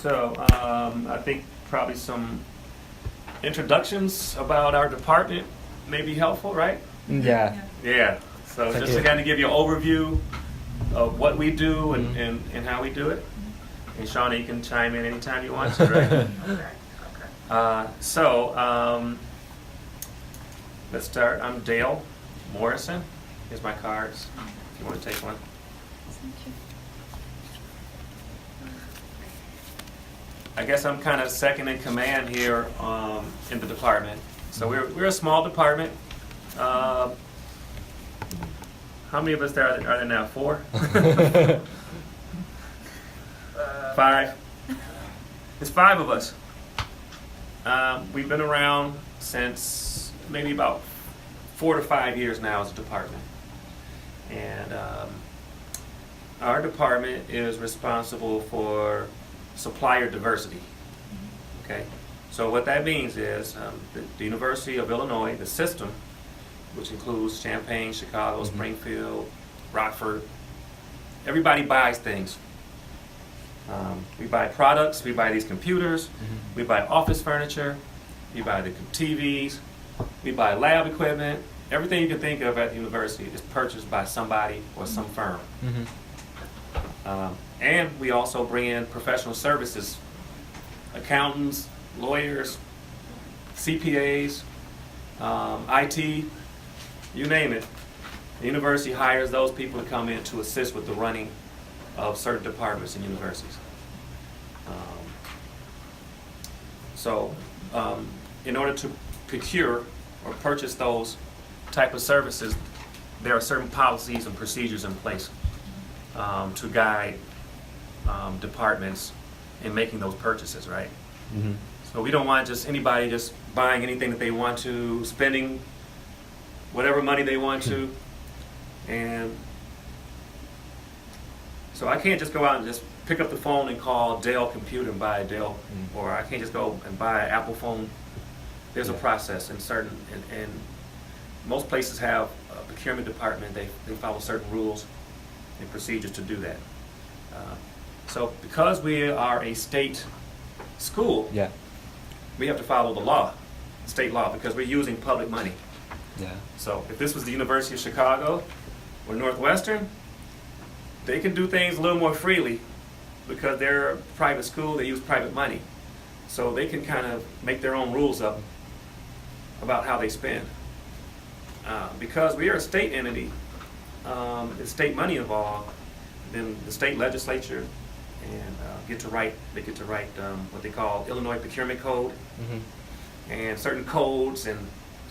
So I think probably some introductions about our department may be helpful, right? Yeah. Yeah. So Thank just you. to kind of give you an overview of what we do and how we do it. And Shauna, you can chime in anytime you want to, right? Okay. Let's start. I'm Dale Morrison. Here's my cards if you want to take one. Thank you. I guess I'm kind of second in command here in the department. So we're a small department. How many of us are there now? 4? 5? It's 5 of us. We've been around since maybe about 4 to 5 years now as a department. And our department is responsible for supplier diversity. Okay, so what that means is the University of Illinois, the system, which includes Champaign, Chicago, Springfield, Rockford, everybody buys things. We buy products, we buy these computers, we buy office furniture, we buy the TVs, we buy lab equipment. Everything you can think of at the university is purchased by somebody or some firm. And we also bring in professional services, accountants, lawyers, CPAs, IT, you name it. The university hires those people to come in to assist with the running of certain departments in universities. In order to procure or purchase those type of services, there are certain policies and procedures in place to guide departments in making those purchases, right? So we don't want just anybody just buying anything that they want to, spending whatever money they want to. And so I can't just go out and just pick up the phone and call Dell Computer and buy a Dell, or I can't just go and buy an Apple phone. There's a process in certain, and most places have a procurement department. They follow certain rules and procedures to do that. So because we are a state school, we have to follow the law, state law, because we're using public money. So if this was the University of Chicago or Northwestern, they can do things a little more freely because they're a private school, they use private money. So they can kind of make their own rules up about how they spend. Because we are a state entity, there's state money involved, then the state legislature and get to write what they call Illinois Procurement Code, and certain codes and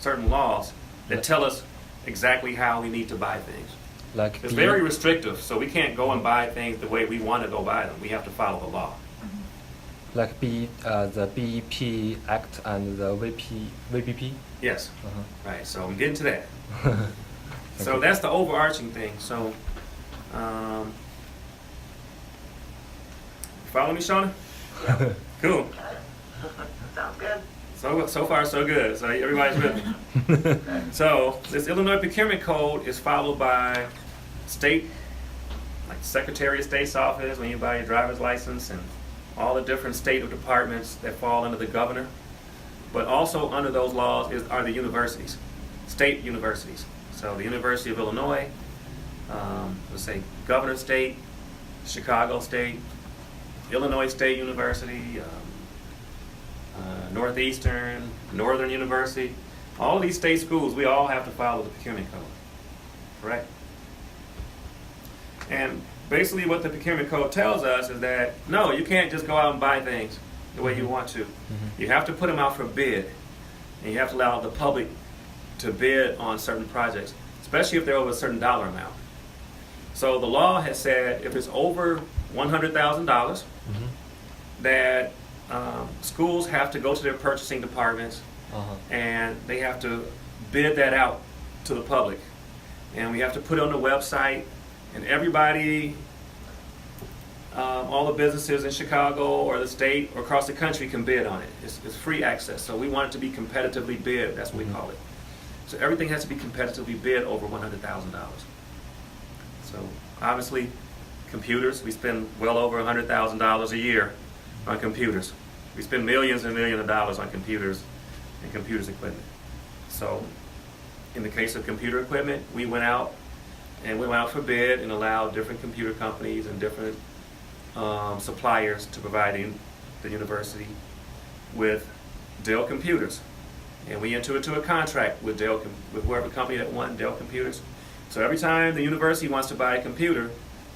certain laws that tell us exactly how we need to buy things. It's very restrictive, so we can't go and buy things the way we want to go buy them. We have to follow the law. Like the BEP Act and the VBP? Yes. Right, so I'm getting to that. So that's the overarching thing. So, follow me, Shauna? Yeah. Cool. Sounds good. So far, so good. So everybody's with me. So this Illinois Procurement Code is followed by state, like Secretary of State's office when you buy your driver's license, and all the different state departments that fall under the governor. But also under those laws are the universities, state universities. So the University of Illinois, let's say Governor State, Chicago State, Illinois State University, Northeastern, Northern University, all of these state schools, we all have to follow the procurement code, correct? And basically what the procurement code tells us is that, no, you can't just go out and buy things the way you want to. You have to put them out for bid, and you have to allow the public to bid on certain projects, especially if they're over a certain dollar amount. So the law has said if it's over $100,000, that schools have to go to their purchasing departments and they have to bid that out to the public. And we have to put it on the website, and everybody, all the businesses in Chicago or the state or across the country can bid on it. It's free access. So we want it to be competitively bid, that's what we call it. So everything has to be competitively bid over $100,000. So obviously computers, we spend well over $100,000 a year on computers. We spend millions and millions of dollars on computers and computers equipment. So in the case of computer equipment, we went out for bid and allowed different computer companies and different suppliers to provide the university with Dell computers. And we entered into a contract with with whoever company that won Dell computers. So every time the university wants to buy a computer,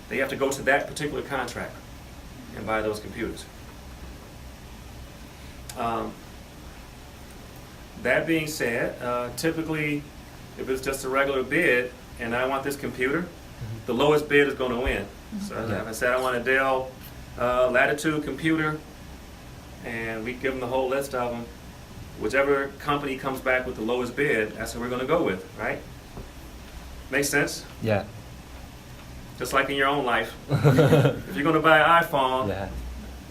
they have to go to that particular contract and buy those computers. That being said, typically, if it's just a regular bid and I want this computer, the lowest bid is going to win. So if I said I want a Dell Latitude computer, and we give them the whole list of them, whichever company comes back with the lowest bid, that's what we're going to go with, right? Makes sense? Yeah. Just like in your own life. If you're going to buy an iPhone,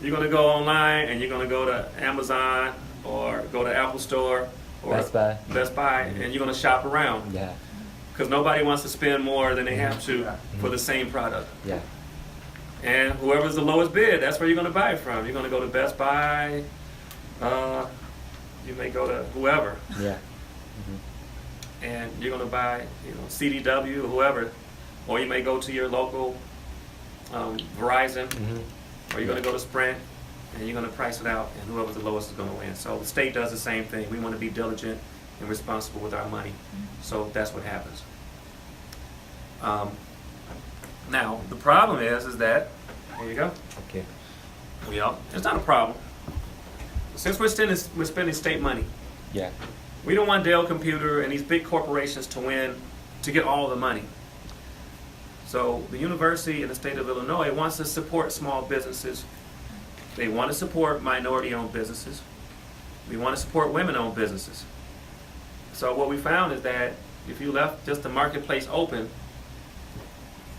you're going to go online and you're going to go to Amazon or go to Apple Store or Best Buy, and you're going to shop around. Yeah. Because nobody wants to spend more than they have to for the same product. Yeah. And whoever's the lowest bid, that's where you're going to buy it from. You're going to go to Best Buy. You may go to whoever. Yeah. And you're going to buy, CDW or whoever. Or you may go to your local Verizon. Or you're going to go to Sprint. And you're going to price it out. And whoever's the lowest is going to win. So the state does the same thing. We want to be diligent and responsible with our money. So that's what happens. Now, the problem is that, here you go. Okay. It's not a problem. Since we're spending state money, Yeah. we don't want Dell Computer and these big corporations to win, to get all the money. So the university in the state of Illinois wants to support small businesses. They want to support minority-owned businesses. We want to support women-owned businesses. So what we found is that if you left just the marketplace open,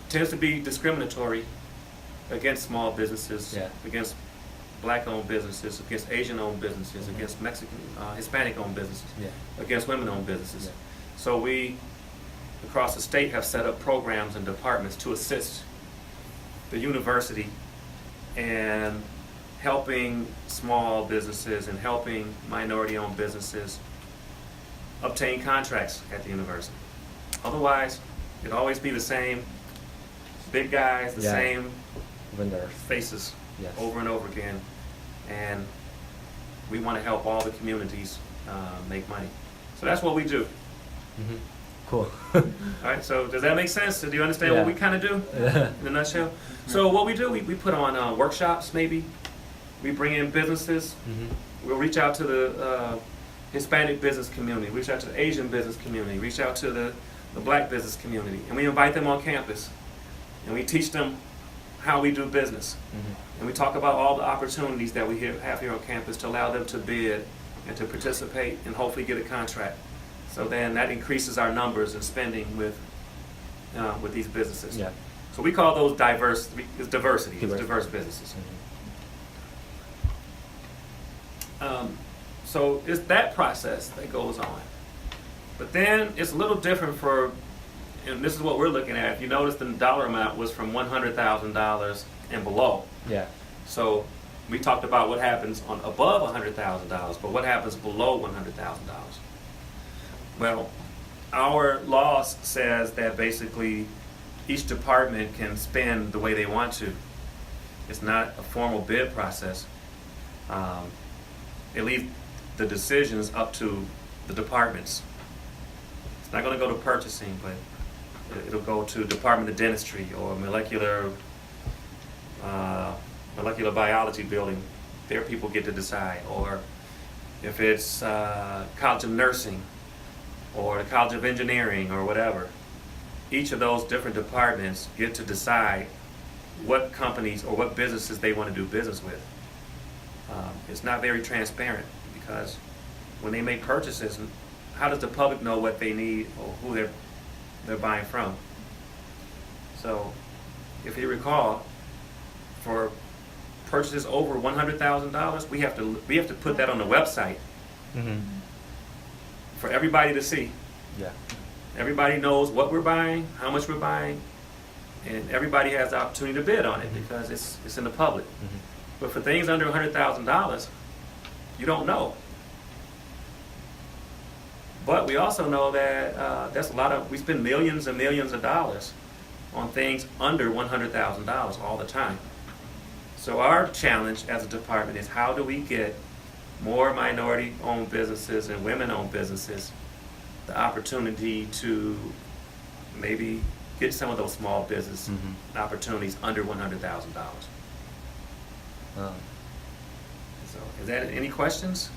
it tends to be discriminatory against small businesses, against black-owned businesses, against Asian-owned businesses, against Mexican, Hispanic-owned businesses, against women-owned businesses. So we, across the state, have set up programs and departments to assist the university in helping small businesses and helping minority-owned businesses obtain contracts at the university. Otherwise, it'd always be the same big guys, the same vendors, faces over and over again. And we want to help all the communities make money. So that's what we do. Cool. All right, so does that make sense? Do you understand what we kind of do in a nutshell? So what we do, we put on workshops maybe. We bring in businesses. We'll reach out to the Hispanic business community, reach out to the Asian business community, reach out to the black business community, and we invite them on campus. And we teach them how we do business. And we talk about all the opportunities that we have here on campus to allow them to bid and to participate and hopefully get a contract. So then that increases our numbers in spending with these businesses. So we call those diverse businesses. So it's that process that goes on. But then it's a little different and this is what we're looking at. If you notice, the dollar amount was from $100,000 and below. So we talked about what happens on above $100,000, but what happens below $100,000? Well, our law says that basically each department can spend the way they want to. It's not a formal bid process. It leaves the decisions up to the departments. It's not going to go to purchasing, but it'll go to Department of Dentistry or molecular biology building. Their people get to decide. Or if it's College of Nursing or the College of Engineering or whatever, each of those different departments get to decide what companies or what businesses they want to do business with. It's not very transparent because when they make purchases, how does the public know what they need or who they're buying from? So, if you recall, for purchases over $100,000, we have to put that on the website for everybody to see. Everybody knows what we're buying, how much we're buying, and everybody has the opportunity to bid on it because it's in the public. But for things under $100,000, you don't know. But we also know that that's a lot of, we spend millions and millions of dollars on things under $100,000 all the time. So our challenge as a department is, how do we get more minority-owned businesses and women-owned businesses the opportunity to maybe get some of those small business opportunities under $100,000. So, is that any questions?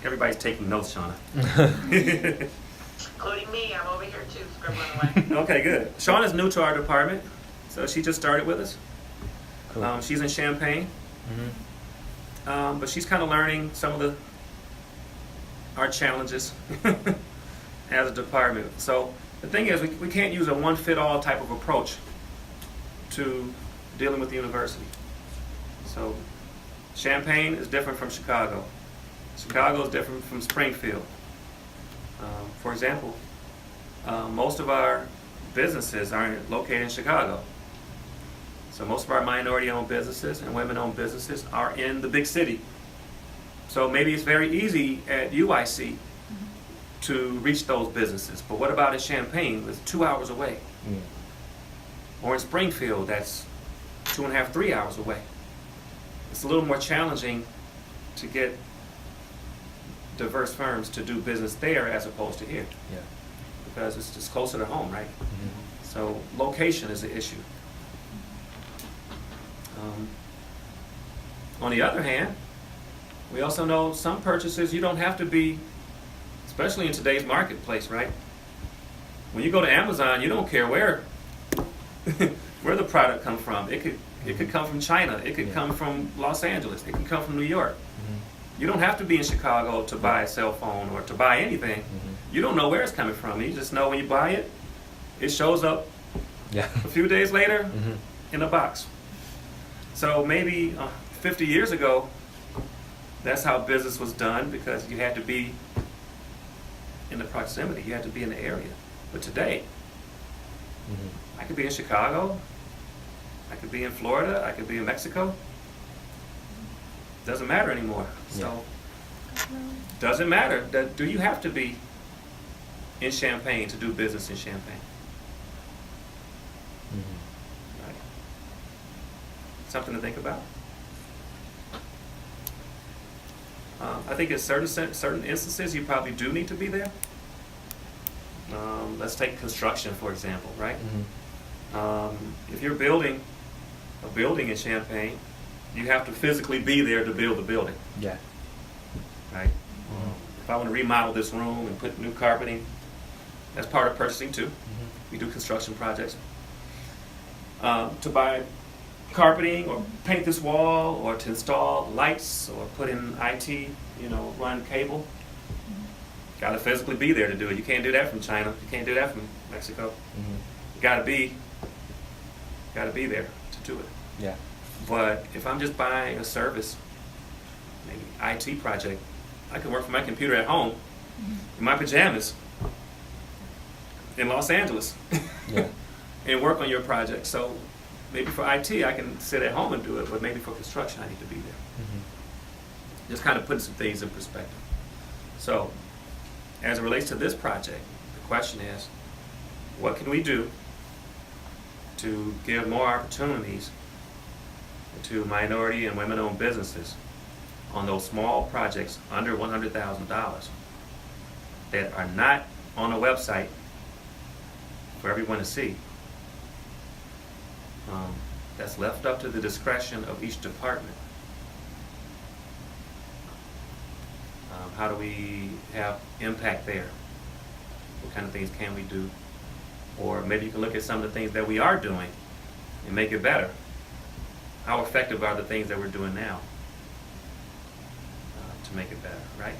Everybody's taking notes, Shauna. Including me, I'm over here too, scribbling away. Okay, good. Shauna's new to our department, so she just started with us. Cool. She's in Champaign, but she's kind of learning some of our challenges as a department. So the thing is, we can't use a one-fit-all type of approach to dealing with the university. So Champaign is different from Chicago. Chicago is different from Springfield. For example, most of our businesses aren't located in Chicago. So most of our minority-owned businesses and women-owned businesses are in the big city. So maybe it's very easy at UIC to reach those businesses. But what about in Champaign? It's 2 hours away. Or in Springfield, that's 2.5, 3 hours away. It's a little more challenging to get diverse firms to do business there as opposed to here. Yeah. Because it's just closer to home, right? So location is the issue. On the other hand, we also know some purchases you don't have to be, especially in today's marketplace, right? When you go to Amazon, you don't care where the product comes from. It could come from China. It could come from Los Angeles. It could come from New York. You don't have to be in Chicago to buy a cell phone or to buy anything. You don't know where it's coming from. You just know when you buy it, it shows up a few days later in a box. So maybe 50 years ago, that's how business was done, because you had to be in the proximity. You had to be in the area. But today, I could be in Chicago. I could be in Florida. I could be in Mexico. Doesn't matter anymore. So, doesn't matter. Do you have to be in Champaign to do business in Champaign? Right. Something to think about. I think in certain instances, you probably do need to be there. Let's take construction, for example, right? If you're building a building in Champaign, you have to physically be there to build the building. Yeah. Right? If I want to remodel this room and put new carpeting, that's part of purchasing too. We do construction projects. To buy carpeting or paint this wall or to install lights or put in IT, run cable, got to physically be there to do it. You can't do that from China. You can't do that from Mexico. You got to be there to do it. Yeah. But if I'm just buying a service, maybe IT project, I can work from my computer at home in my pajamas in Los Angeles and work on your project. So maybe for IT, I can sit at home and do it, but maybe for construction, I need to be there. Just kind of putting some things in perspective. So as it relates to this project, the question is, what can we do to give more opportunities to minority and women-owned businesses on those small projects under $100,000 that are not on a website for everyone to see? That's left up to the discretion of each department. How do we have impact there? What kind of things can we do? Or maybe you can look at some of the things that we are doing and make it better. How effective are the things that we're doing now to make it better, right?